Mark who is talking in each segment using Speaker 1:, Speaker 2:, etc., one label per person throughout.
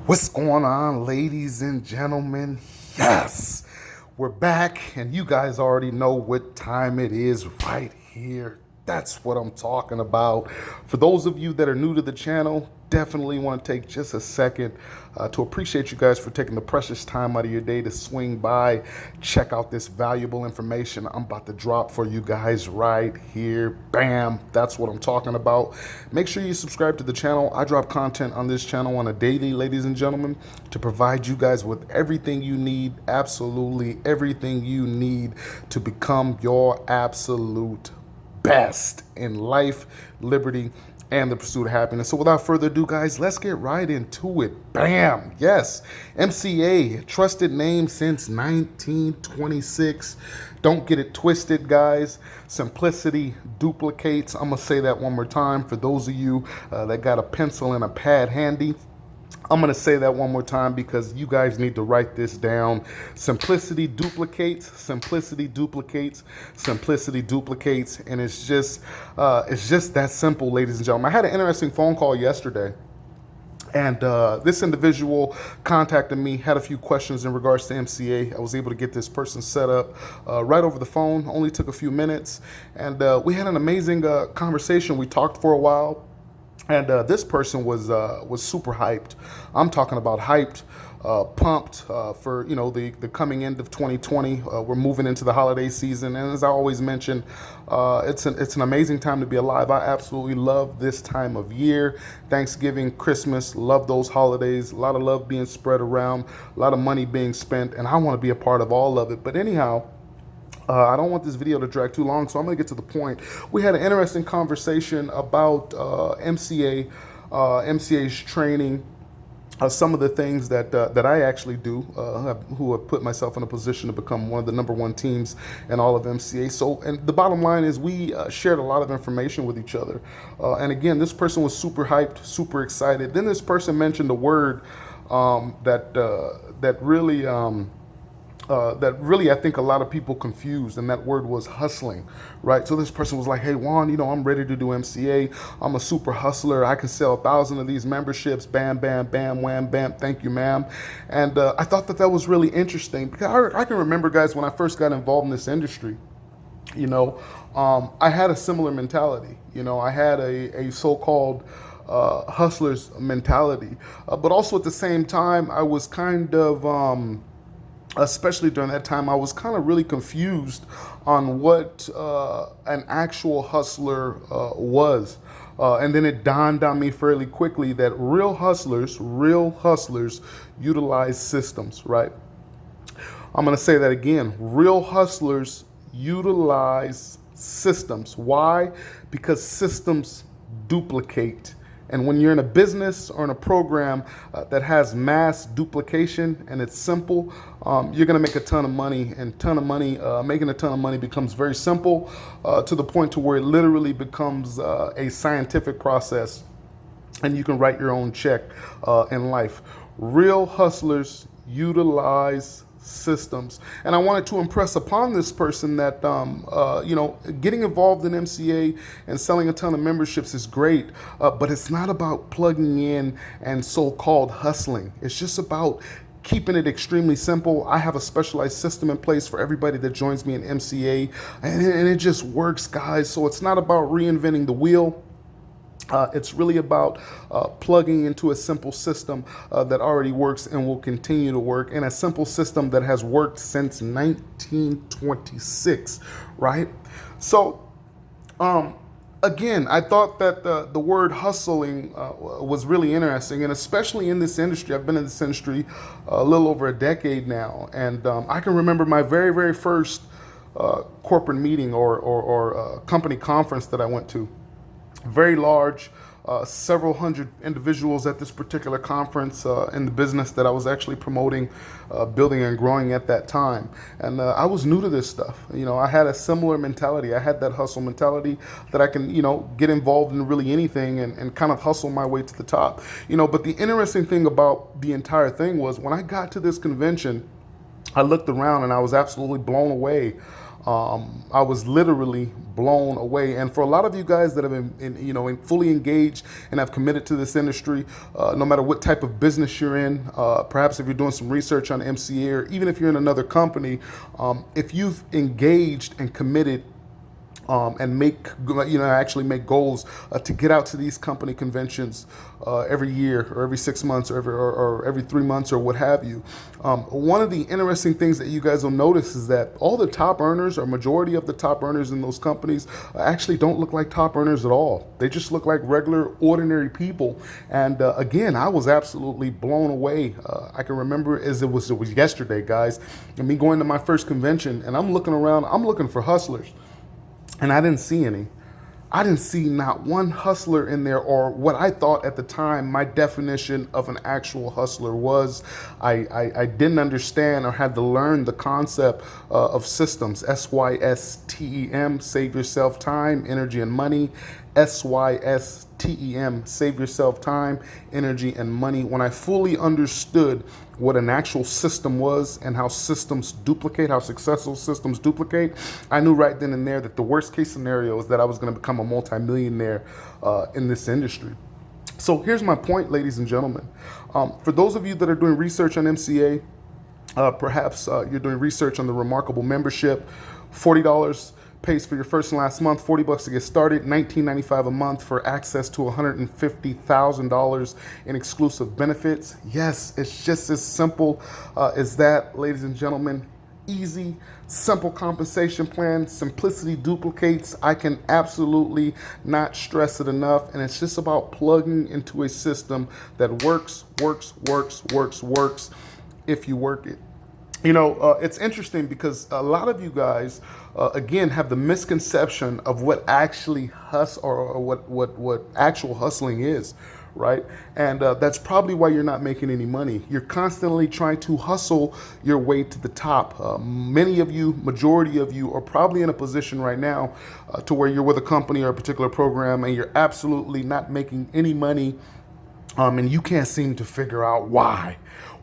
Speaker 1: What's going on, ladies and gentlemen? Yes, we're back, and you guys already know what time it is right here. That's what I'm talking about. For those of you that are new to the channel, definitely want to take just a second to appreciate you guys for taking the precious time out of your day to swing by, check out this valuable information I'm about to drop for you guys right here. Bam, that's what I'm talking about. Make sure you subscribe to the channel. I drop content on this channel on a daily, ladies and gentlemen, to provide you guys with everything you need, absolutely everything you need to become your absolute best in life, liberty, and the pursuit of happiness. So without further ado, guys, let's get right into it. Bam! Yes, MCA, trusted name since 1926. Don't get it twisted, guys. Simplicity duplicates. I'm going to say that one more time for those of you that got a pencil and a pad handy. I'm going to say that one more time because you guys need to write this down. Simplicity duplicates, simplicity duplicates, simplicity duplicates. And it's just that simple, ladies and gentlemen. I had an interesting phone call yesterday. And this individual contacted me, had a few questions in regards to MCA. I was able to get this person set up right over the phone. Only took a few minutes. And we had an amazing conversation. We talked for a while. And this person was super hyped. I'm talking about hyped, pumped for the coming end of 2020. We're moving into the holiday season, and as I always mention, it's an amazing time to be alive. I absolutely love this time of year. Thanksgiving, Christmas, love those holidays. A lot of love being spread around, a lot of money being spent, and I want to be a part of all of it. But anyhow, I don't want this video to drag too long, so I'm going to get to the point. We had an interesting conversation about MCA, MCA's training, some of the things that I actually do, who have put myself in a position to become one of the #1 teams in all of MCA. So, and the bottom line is we shared a lot of information with each other. And again, this person was super hyped, super excited. Then this person mentioned a word that really I think a lot of people confused, and that word was hustling, right? So this person was like, hey, Juan, I'm ready to do MCA. I'm a super hustler. I can sell 1,000 of these memberships. Bam, bam, bam, wham, bam. Thank you, ma'am. And I thought that was really interesting because I can remember, guys, when I first got involved in this industry, I had a similar mentality. I had a so-called hustler's mentality, but also at the same time, I was kind of, especially during that time, I was kind of really confused on what an actual hustler was. And then it dawned on me fairly quickly that real hustlers utilize systems, right? I'm going to say that again. Real hustlers utilize systems. Why? Because systems duplicate. And when you're in a business or in a program that has mass duplication and it's simple, you're going to make a ton of money. And making a ton of money becomes very simple to the point to where it literally becomes a scientific process, and you can write your own check in life. Real hustlers utilize systems. And I wanted to impress upon this person that, getting involved in MCA and selling a ton of memberships is great, but it's not about plugging in and so-called hustling. It's just about keeping it extremely simple. I have a specialized system in place for everybody that joins me in MCA, and it just works, guys. So it's not about reinventing the wheel. It's really about plugging into a simple system that already works and will continue to work, and a simple system that has worked since 1926, right? So, again, I thought that the word hustling was really interesting, and especially in this industry. I've been in this industry a little over a decade now, and I can remember my very, very first corporate meeting or company conference that I went to. Very large, several hundred individuals at this particular conference in the business that I was actually promoting, building and growing at that time. And I was new to this stuff. I had a similar mentality. I had that hustle mentality that I can, get involved in really anything and kind of hustle my way to the top. But the interesting thing about the entire thing was when I got to this convention, I looked around and I was absolutely blown away I was literally blown away. And for a lot of you guys that have been fully engaged and have committed to this industry, no matter what type of business you're in, perhaps if you're doing some research on MCA, or even if you're in another company, if you've engaged and committed and actually make goals to get out to these company conventions every year, or every 6 months, or every 3 months, or what have you. One of the interesting things that you guys will notice is that all the top earners, or majority of the top earners in those companies, actually don't look like top earners at all. They just look like regular, ordinary people. And again, I was absolutely blown away. I can remember as it was yesterday, guys, and me going to my first convention, and I'm looking around, I'm looking for hustlers. And I didn't see any. I didn't see not one hustler in there, or what I thought at the time my definition of an actual hustler was. I didn't understand, or had to learn the concept of systems. SYSTEM, save yourself time, energy, and money. SYSTEM, save yourself time, energy, and money. When I fully understood what an actual system was and how systems duplicate, how successful systems duplicate, I knew right then and there that the worst case scenario is that I was going to become a multimillionaire in this industry. So here's my point, ladies and gentlemen. For those of you that are doing research on MCA, perhaps you're doing research on the Remarkable membership, $40 pays for your first and last month, $40 to get started, $19.95 a month for access to $150,000 in exclusive benefits. Yes, it's just as simple as that, ladies and gentlemen. Easy, simple compensation plan. Simplicity duplicates. I can absolutely not stress it enough. And it's just about plugging into a system that works if you work it. It's interesting because a lot of you guys, again, have the misconception of what actually what actual hustling is, right? And that's probably why you're not making any money. You're constantly trying to hustle your way to the top. Many of you, majority of you, are probably in a position right now to where you're with a company or a particular program, and you're absolutely not making any money, and you can't seem to figure out why.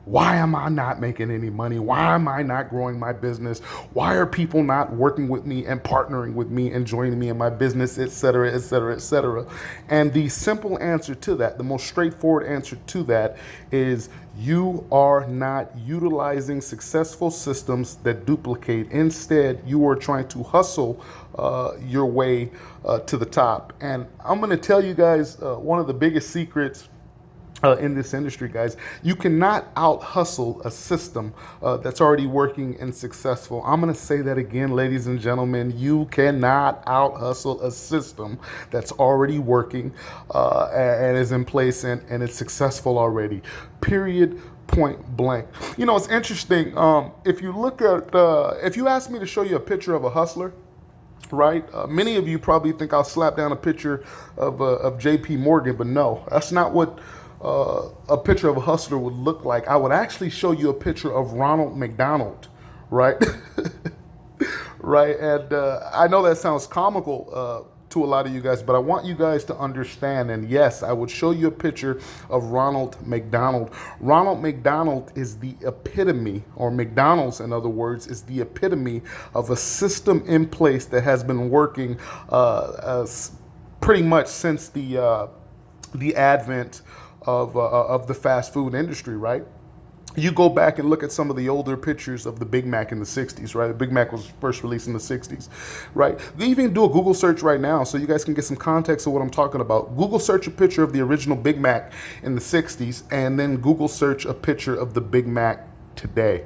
Speaker 1: Why am I not making any money? Why am I not growing my business? Why are people not working with me and partnering with me and joining me in my business, et cetera, et cetera, et cetera? And the simple answer to that, the most straightforward answer to that, is you are not utilizing successful systems that duplicate. Instead, you are trying to hustle your way to the top. And I'm going to tell you guys one of the biggest secrets in this industry, guys. You cannot out hustle a system that's already working and successful. I'm going to say that again, ladies and gentlemen. You cannot out hustle a system that's already working and is in place and is successful already. Period. Point blank. It's interesting. If you look at, if you ask me to show you a picture of a hustler, right? Many of you probably think I'll slap down a picture of J.P. Morgan, but no, that's not what a picture of a hustler would look like. I would actually show you a picture of Ronald McDonald, right? Right. And I know that sounds comical to a lot of you guys, but I want you guys to understand. And yes, I would show you a picture of Ronald McDonald. Ronald McDonald is the epitome, or McDonald's, in other words, is the epitome of a system in place that has been working pretty much since the advent of the fast food industry, right? You go back and look at some of the older pictures of the Big Mac in the 60s, right? The Big Mac was first released in the 60s, right? They even do a Google search right now so you guys can get some context of what I'm talking about. Google search a picture of the original Big Mac in the 60s, and then Google search a picture of the Big Mac today.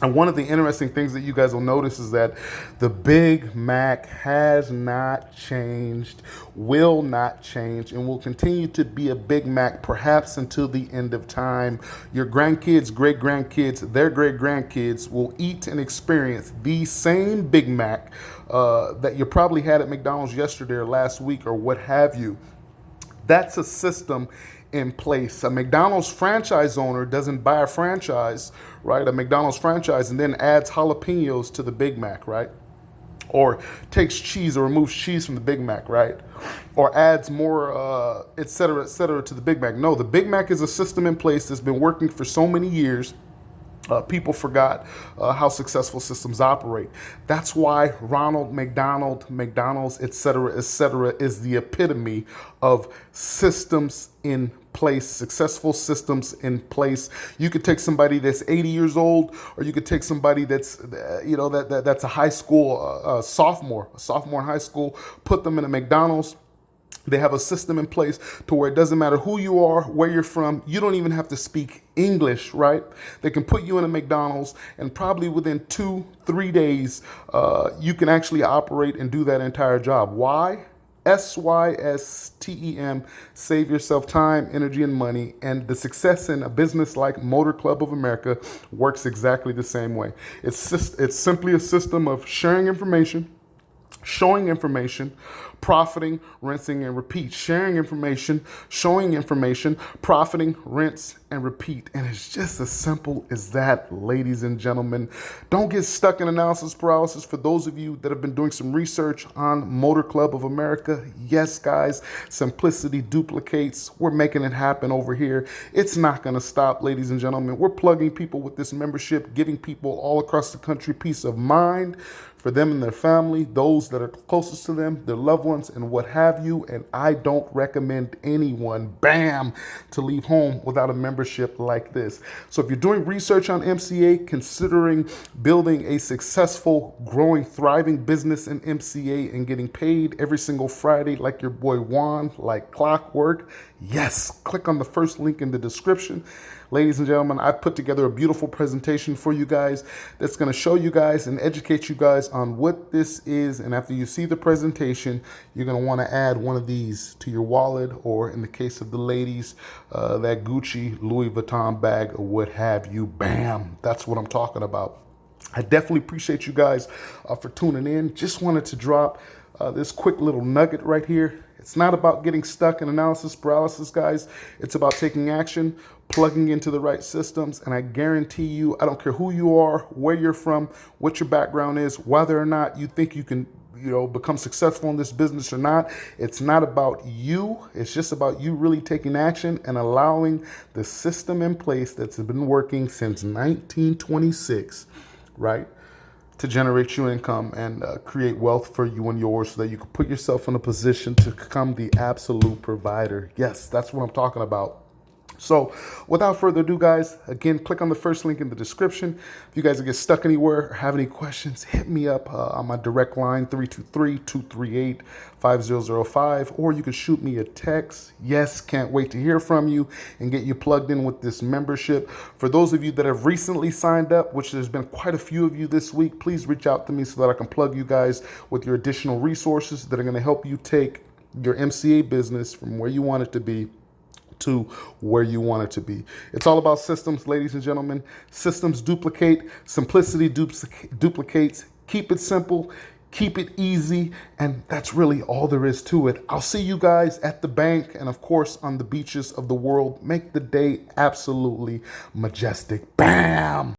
Speaker 1: And one of the interesting things that you guys will notice is that the Big Mac has not changed, will not change, and will continue to be a Big Mac perhaps until the end of time. Your grandkids, great-grandkids, their great-grandkids will eat and experience the same Big Mac that you probably had at McDonald's yesterday or last week or what have you. That's a system in place. A McDonald's franchise owner doesn't buy a franchise, right? A McDonald's franchise, and then adds jalapenos to the Big Mac, right? Or takes cheese or removes cheese from the Big Mac, right? Or adds more, et cetera, to the Big Mac. No, the Big Mac is a system in place that's been working for so many years People forgot how successful systems operate. That's why Ronald McDonald, McDonald's, etc., etc., is the epitome of systems in place, successful systems in place. You could take somebody that's 80 years old, or you could take somebody that's, that's a high school sophomore in high school, put them in a McDonald's. They have a system in place to where it doesn't matter who you are, where you're from. You don't even have to speak English, right? They can put you in a McDonald's, and probably within 2-3 days, you can actually operate and do that entire job. Why? SYSTEM, save yourself time, energy, and money. And the success in a business like Motor Club of America works exactly the same way. It's simply a system of sharing information, showing information, profiting, rinsing, and repeat. Sharing information, showing information, profiting, rinse, and repeat. And it's just as simple as that, ladies and gentlemen. Don't get stuck in analysis paralysis. For those of you that have been doing some research on Motor Club of America, yes, guys, simplicity duplicates. We're making it happen over here. It's not going to stop, ladies and gentlemen. We're plugging people with this membership, giving people all across the country peace of mind for them and their family, those that are closest to them, their loved ones, and what have you. And I don't recommend anyone, bam, to leave home without a membership like this. So if you're doing research on MCA, considering building a successful, growing, thriving business in MCA and getting paid every single Friday like your boy Juan, like clockwork, yes, click on the first link in the description. Ladies and gentlemen, I've put together a beautiful presentation for you guys that's going to show you guys and educate you guys on what this is. And after you see the presentation, you're going to want to add one of these to your wallet, or in the case of the ladies, that Gucci, Louis Vuitton bag, or what have you. Bam! That's what I'm talking about. I definitely appreciate you guys for tuning in. Just wanted to drop this quick little nugget right here. It's not about getting stuck in analysis paralysis, guys. It's about taking action, plugging into the right systems, and I guarantee you, I don't care who you are, where you're from, what your background is, whether or not you think you can, become successful in this business or not. It's not about you. It's just about you really taking action and allowing the system in place that's been working since 1926, right, to generate you income and create wealth for you and yours, so that you can put yourself in a position to become the absolute provider. Yes, that's what I'm talking about. So without further ado, guys, again, click on the first link in the description. If you guys get stuck anywhere or have any questions, hit me up on my direct line, 323-238-5005, or you can shoot me a text. Yes, can't wait to hear from you and get you plugged in with this membership. For those of you that have recently signed up, which there's been quite a few of you this week, please reach out to me so that I can plug you guys with your additional resources that are going to help you take your MCA business from where you want it to be to where you want it to be. It's all about systems, ladies and gentlemen. Systems duplicate, simplicity duplicates. Keep it simple, keep it easy, and that's really all there is to it. I'll see you guys at the bank and, of course, on the beaches of the world. Make the day absolutely majestic. Bam!